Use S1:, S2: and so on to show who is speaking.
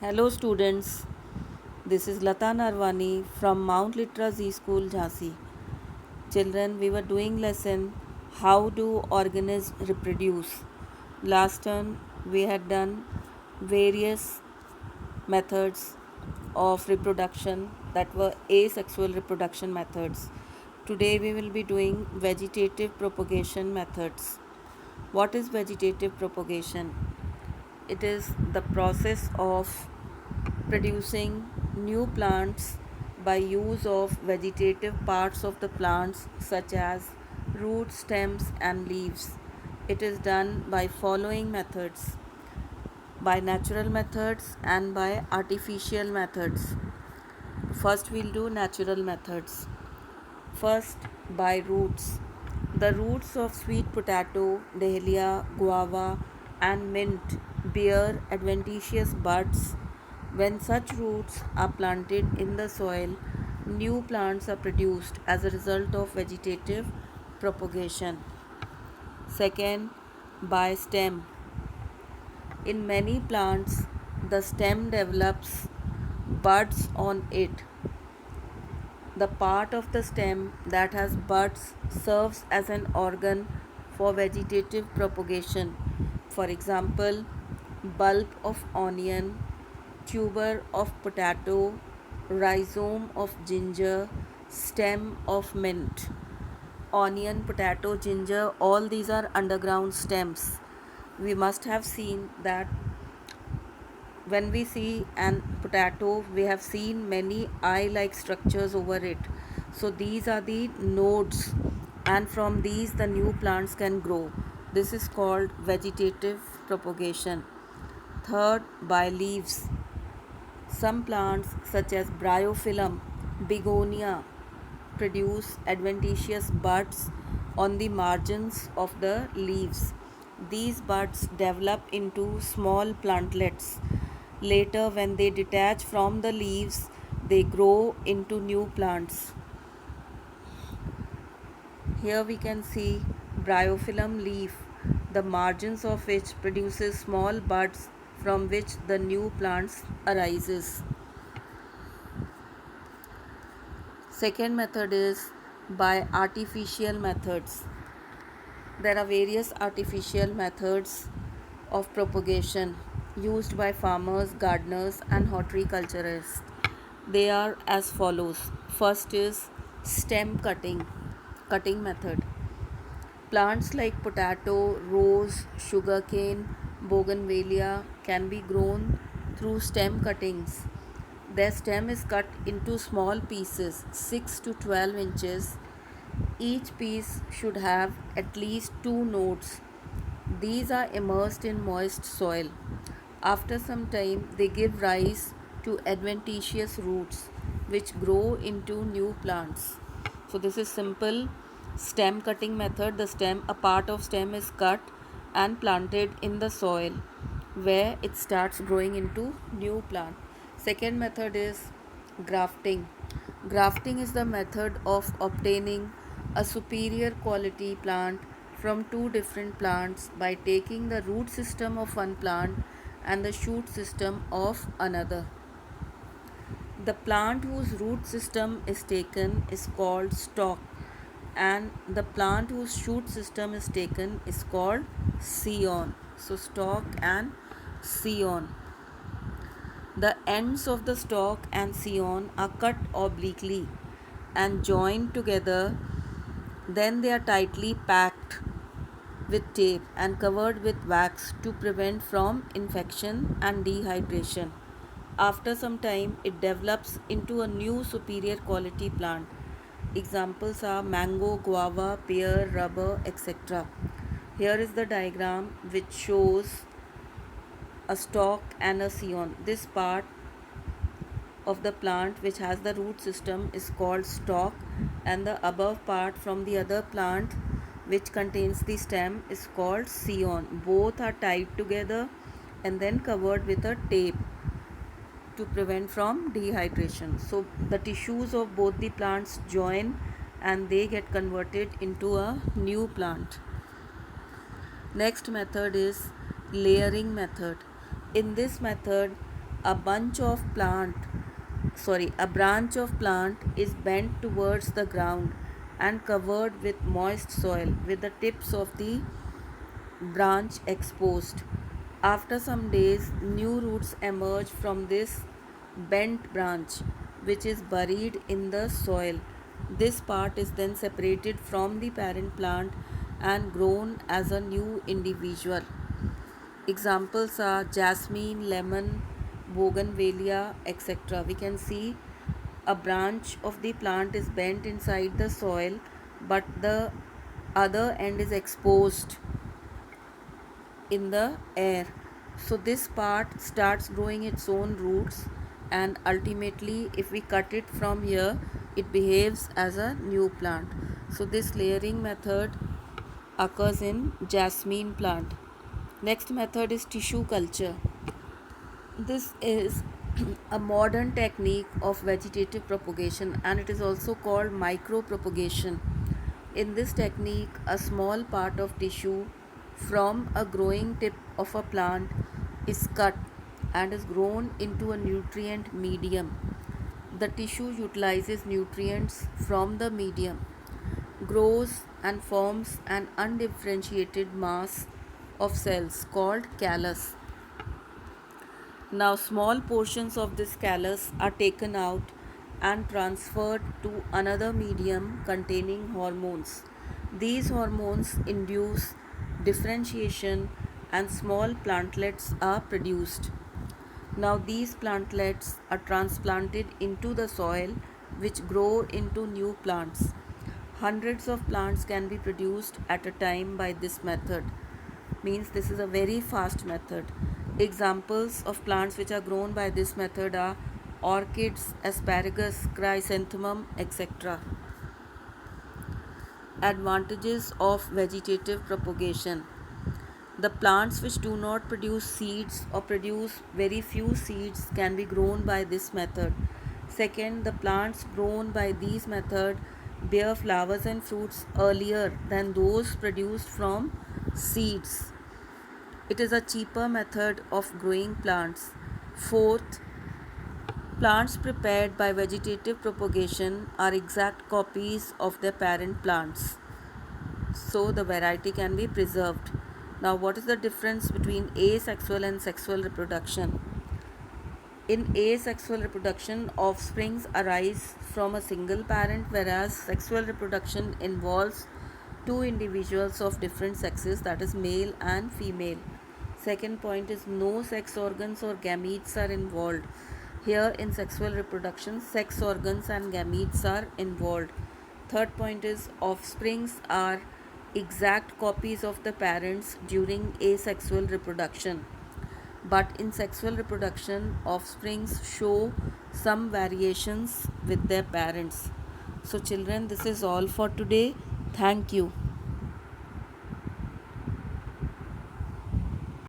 S1: Hello students, this is Lata Narwani from Mount Litra Z School, Jhansi. Children, we were doing lesson how do organisms reproduce. Last turn we had done various methods of reproduction that were asexual reproduction methods. Today we will be doing vegetative propagation methods. What is vegetative propagation? It is the process of producing new plants by use of vegetative parts of the plants such as roots, stems and leaves. It is done by following methods: by natural methods and by artificial methods. First we'll do natural methods. First, by roots. The roots of sweet potato, dahlia, guava, and mint bear adventitious buds. When such roots are planted in the soil, new plants are produced as a result of vegetative propagation. Second, by stem. In many plants, the stem develops buds on it. The part of the stem that has buds serves as an organ for vegetative propagation. For example, bulb of onion, tuber of potato, rhizome of ginger, stem of mint. Onion, potato, ginger, all these are underground stems. We must have seen that when we see an potato, we have seen many eye like structures over it. So these are the nodes, and from these the new plants can grow. This is called vegetative propagation. Third, by leaves. Some plants such as bryophyllum, begonia produce adventitious buds on the margins of the leaves. These buds develop into small plantlets. Later, when they detach from the leaves, they grow into new plants. Here we can see bryophyllum leaf, the margins of which produces small buds from which the new plants arises. Second method is by artificial methods. There are various artificial methods of propagation used by farmers, gardeners, and horticulturists. They are as follows. First is stem cutting method. Plants like potato, rose, sugarcane, bougainvillea can be grown through stem cuttings. Their stem is cut into small pieces 6 to 12 inches. Each piece should have at least two nodes. These are immersed in moist soil. After some time, they give rise to adventitious roots which grow into new plants. So this is simple stem cutting method. A part of stem is cut and planted in the soil where it starts growing into new plant. Second method is grafting. Grafting is the method of obtaining a superior quality plant from two different plants by taking the root system of one plant and the shoot system of another. The plant whose root system is taken is called stalk, and the plant whose shoot system is taken is called scion. So, stalk and scion. The ends of the stalk and scion are cut obliquely and joined together. Then they are tightly packed with tape and covered with wax to prevent from infection and dehydration. After some time, it develops into a new superior quality plant. Examples are mango, guava, pear, rubber, etc. Here is the diagram which shows a stalk and a scion. This part of the plant which has the root system is called stalk, and the above part from the other plant which contains the stem is called scion. Both are tied together and then covered with a tape to prevent from dehydration. So the tissues of both the plants join and they get converted into a new plant. Next method is layering method. In this method, a bunch of plant a branch of plant is bent towards the ground and covered with moist soil with the tips of the branch exposed. After some days, new roots emerge from this bent branch, which is buried in the soil. This part is then separated from the parent plant and grown as a new individual. Examples are jasmine, lemon, bougainvillea, etc. We can see a branch of the plant is bent inside the soil, but the other end is exposed in the air. So this part starts growing its own roots, and ultimately, if we cut it from here, it behaves as a new plant. So this layering method occurs in jasmine plant. Next method is tissue culture. This is a modern technique of vegetative propagation, and it is also called micropropagation. In this technique, a small part of tissue from a growing tip of a plant is cut and is grown into a nutrient medium. The tissue utilizes nutrients from the medium, grows and forms an undifferentiated mass of cells called callus. Now, small portions of this callus are taken out and transferred to another medium containing hormones. These hormones induce differentiation and small plantlets are produced. Now, these plantlets are transplanted into the soil, which grow into new plants. Hundreds of plants can be produced at a time by this method. Means this is a very fast method. Examples of plants which are grown by this method are orchids, asparagus, chrysanthemum, etc. Advantages of vegetative propagation. The plants which do not produce seeds or produce very few seeds can be grown by this method. Second, the plants grown by these method bear flowers and fruits earlier than those produced from seeds. It is a cheaper method of growing plants. Fourth, plants prepared by vegetative propagation are exact copies of their parent plants, so the variety can be preserved. Now, what is the difference between asexual and sexual reproduction? In asexual reproduction, offsprings arise from a single parent, whereas sexual reproduction involves two individuals of different sexes, that is, male and female. Second point is no sex organs or gametes are involved. Here, in sexual reproduction, sex organs and gametes are involved. Third point is offsprings are exact copies of the parents during asexual reproduction. But in sexual reproduction, offsprings show some variations with their parents. So, children, this is all for today. Thank you.